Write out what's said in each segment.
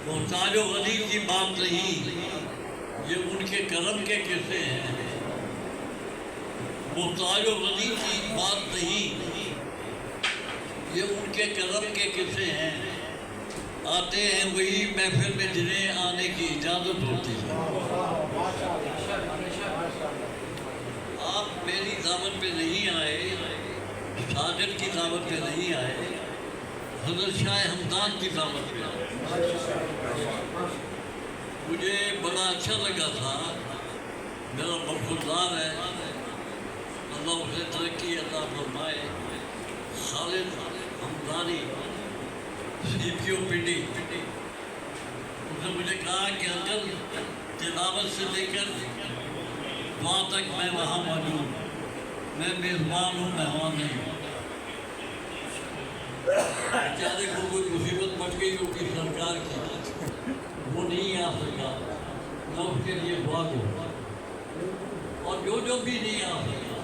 محتاج و غنی کی بات نہیں، یہ ان کے کرم کے قصے ہیں۔ محتاج و غنی کی بات نہیں، یہ ان کے کرم کے قصے ہیں۔ آتے ہیں وہی محفل میں جنہیں آنے کی اجازت ہوتی ہے۔ آپ میری دعوت پہ نہیں آئے، ساجد کی دعوت پہ نہیں آئے، حضرت شاہ ہمدان کی دعوت پہ آئے۔ مجھے بڑا اچھا لگا تھا، میرا برخوردار ہے، اللہ اسے ترقی عطا فرمائے، خالد ہمدانی سی پی او پی ڈی، اس نے مجھے کہا کہ انکل تلاوت سے لے کر دعا تک میں وہاں موجود، میں میزبان ہوں، مہمان نہیں ہوں۔ بیچارے کو کوئی مصیبت پڑ گئی ہوگی سرکار کی، وہ نہیں آ سکا، میں اس کے لیے دعا کروں، اور جو بھی نہیں آ سکا،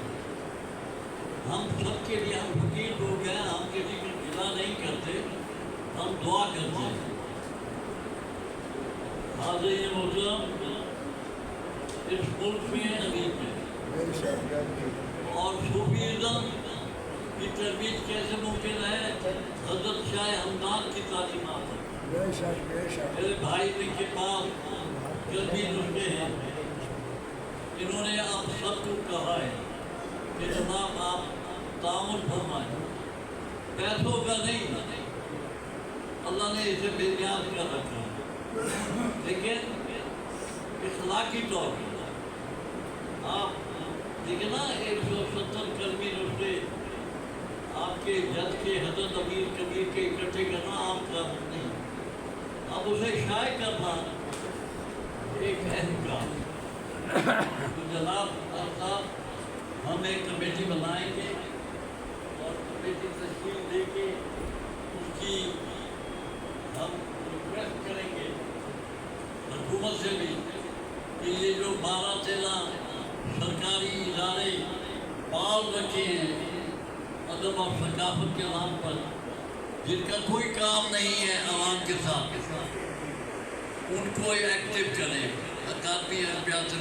ہم سب کے لیے، ہم فقیر لوگ ہیں، ہم کسی کو گلا نہیں کرتے، ہم دعا کرتے ہیں۔ حاضرین محترم، اس ملک میں غریب ہے، اور صوفیزم کی ترویج کیسے ممکن ہے؟ حضرت شاہ ہمدان کی تعلیمات ہے۔ میرے بھائی جن کے پاس قلبی نسخے ہیں، انہوں نے آپ سب کو کہا ہے کہ جناب آپ تعامل فرمائیں، پیسوں کا نہیں، اللہ نے اسے بے نیاز کر رکھا ہے، لیکن اخلاقی طور پر آپ دیکھیں نا، 170 قلبی نسخے آپ کے جد کے حضرت امیر کبیر کے اکٹھے کرنا عام کام نہیں، اب اسے شائع کرنا ایک اہم کام ہے۔ تو جناب صاحب، ہم ایک کمیٹی بنائیں گے اور کمیٹی تشکیل دے کے اس کی ہم ریکویسٹ کریں گے حکومت سے بھی کہ یہ جو 12-13 سرکاری ادارے پال رکھے ہیں ادب اور ثقافت کے نام پر، جن کا کوئی کام نہیں ہے عوام کے ساتھ، ان کو ایکٹیو کریں۔ اکادمی اربیات سے